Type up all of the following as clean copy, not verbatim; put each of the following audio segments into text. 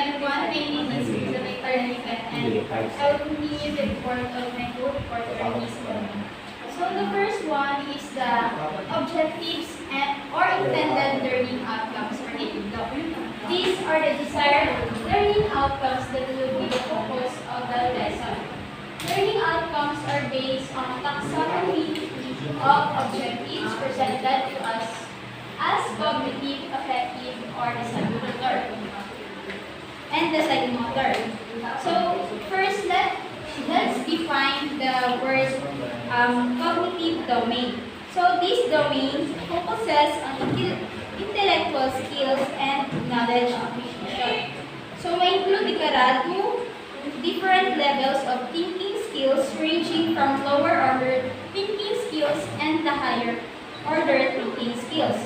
everyone. My name is Elizabeth Taranigan, and I will continue the report of my co-reporter, Elizabeth. So the first one is the objectives or intended learning outcomes for native law. These are the desired learning outcomes that will be the focus of the lesson. Learning outcomes are based on a taxonomy of objectives presented to us as cognitive, affective, or the psychomotor. And the psychomotor. So first, let's define the word cognitive domain. So this domain focuses on intellectual skills and knowledge acquisition. So may include karatu, different levels of thinking skills ranging from lower order thinking skills and the higher order thinking skills.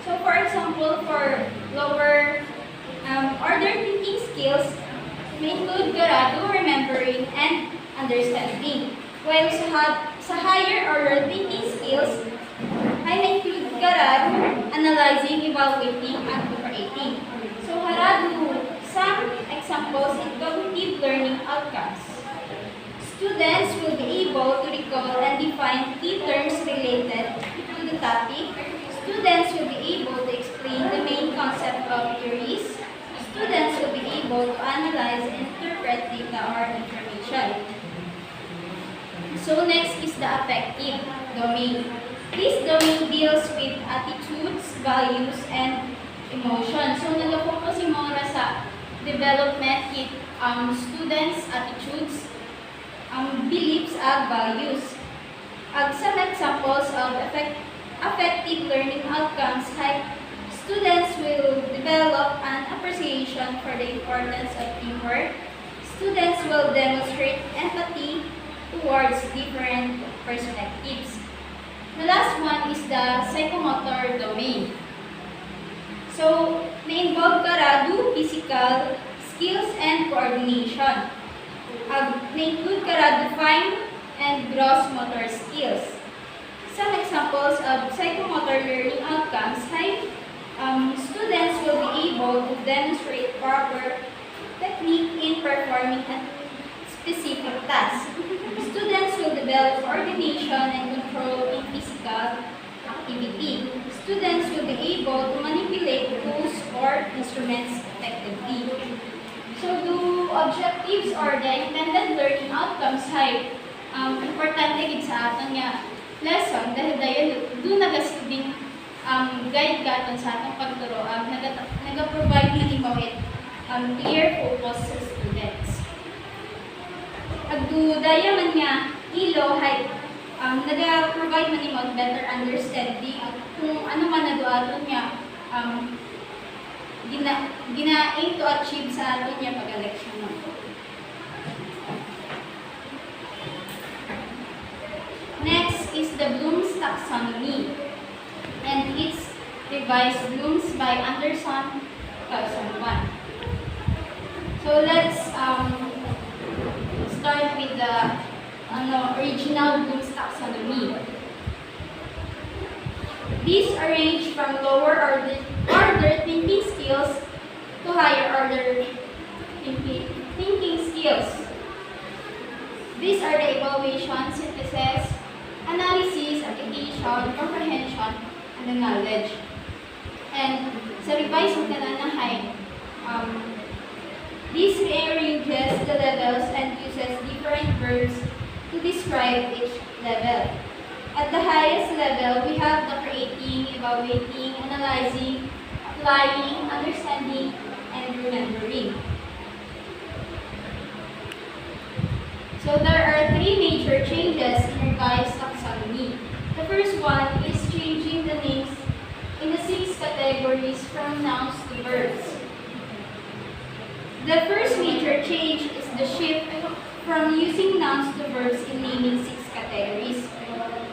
So for example, for lower order thinking skills may include karatu, remembering, and understanding. While sa higher order thinking skills ay include karatu, analyzing, evaluating, and operating. So haradu, some examples in cognitive learning outcomes. Students will be able to recall and define key terms related to the topic. Students will be able to explain the main concept of theories. Students will be able to analyze and interpret data or information. So next is the affective domain. This domain deals with attitudes, values, and emotions. So nag-focus yung mga sa development with students' attitudes, beliefs, and values. Some examples of affective learning outcomes like students will develop an appreciation for the importance of teamwork. Students will demonstrate empathy towards different perspectives. The last one is the psychomotor domain. So, na-involve karadu, physical, skills, and coordination. Na-include karadu fine and gross motor skills. Some examples of psychomotor learning outcomes like students will be able to demonstrate proper technique in performing a specific task. Students will develop coordination and control in physical activity. Students will be able to manipulate tools or instruments effectively. So the objectives or the intended learning outcomes ay importante gid sa aton nga lesson dahil doon nagasilbing guide gaton sa atong pagturo naga-provide minimum clear focus sa students. Agdudaya man nga ilo hay naga-provide minimum better understanding kung ano man naduaton nga gina-aim to achieve sa aton nga pag-election no. Next is the Bloom's taxonomy, and it's revised Bloom's by Anderson 2001. So let's start with the original Bloom's taxonomy. These range from lower order thinking skills to higher order thinking skills. These are the evaluation, synthesis, analysis, application, comprehension, and the knowledge. And sa revised na this rearranges the levels and uses different verbs to describe each level. At the highest level, we have the creating, evaluating, analyzing, applying, understanding, and remembering. So there are three major changes in revised taxonomy. The first one is changing the names in the 6 categories from nouns to verbs. The first major change is the shift from using nouns to verbs in naming 6 categories.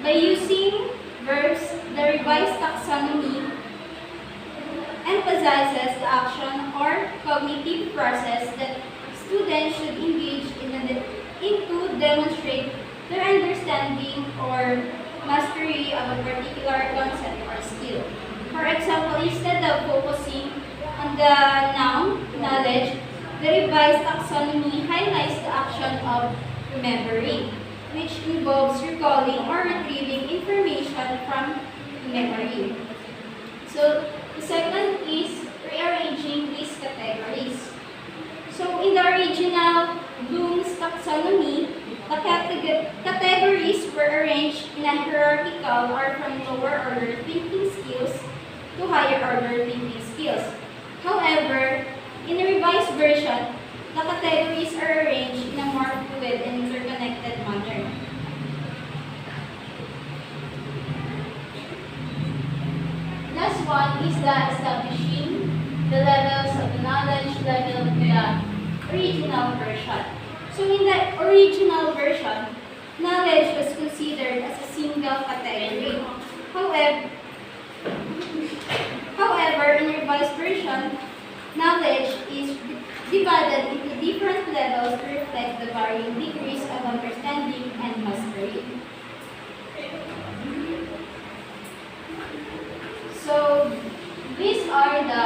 By using verbs, the revised taxonomy emphasizes the action or cognitive process that students should engage in to demonstrate their understanding or mastery of a particular concept or skill. For example, instead of focusing on the noun, knowledge, taxonomy highlights the action of remembering, which involves recalling or retrieving information from memory. So, the second is rearranging these categories. So, in the original Bloom's taxonomy, the categories were arranged in a hierarchical or from lower order thinking skills to higher order thinking skills. However, in the revised version, the categories are arranged in a more fluid and interconnected manner. Last one is the establishing the levels of the knowledge level of the original version. So in the original version, knowledge was considered as a single category. However, in the revised version, knowledge is divided into different levels to reflect the varying degrees of understanding and mastery. So, these are the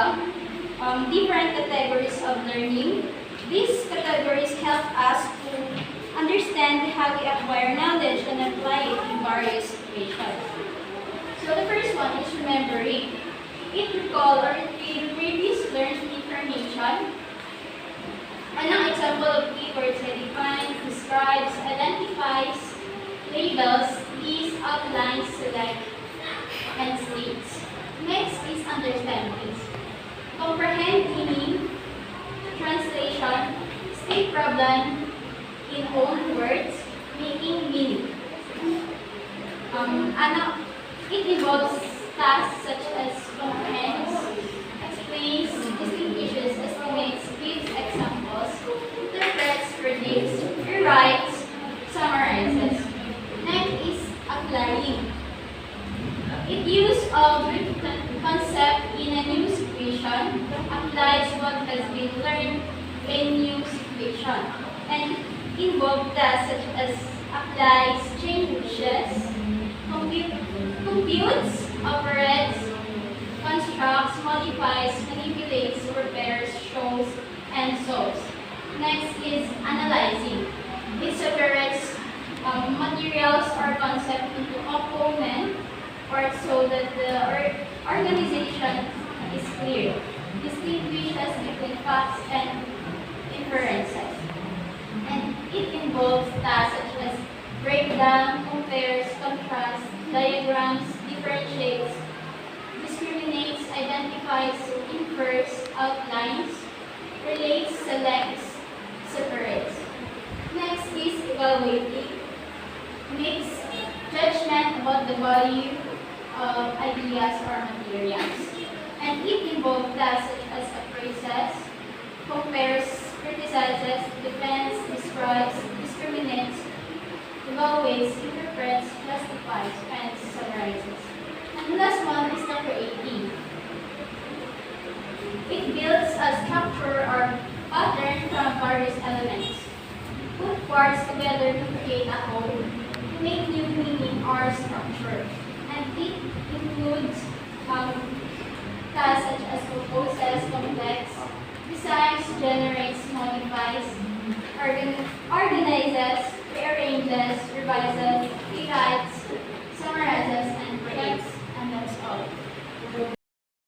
different categories of learning. These categories help us to understand how we acquire knowledge and apply it in various situations. So, the first one is remembering. It recall or retrieve previous learned information. An example of keywords I defines, describes, identifies, labels, is, outlines, select, and states. Next is understanding. Comprehend meaning, translation, state problem in own words, making meaning. It involves tasks such as comprehends, explains, distinguishes, estimates, gives examples, interprets, predicts, rewrites, summarizes. Next is applying. It uses of concept in a new situation, applies what has been learned in new situation, and involve tasks such as applies, changes, computes, operates, constructs, modifies, manipulates, prepares, shows, and solves. Next is analyzing. It separates materials or concepts into component parts so that the organization is clear. Distinguishes between facts and inferences. And it involves tasks such as breakdown, compares, contrasts, diagrams, differentiates, discriminates, identifies, infers, outlines, relates, selects, separates. Next is evaluating. Makes judgment about the value of ideas or materials. And it involves tasks such as appraises, compares, criticizes, defends, describes, discriminates, evaluates, interprets, justifies, and summarizes. And the last one is the creating. It builds a structure or pattern from various elements. Put parts together to create a whole, to make new meaning or structure. And it includes tasks such as proposes, complex, designs, generates, modifies, organizes, rearranges, revises, rewrites, summarizes, and predicts. And that's all.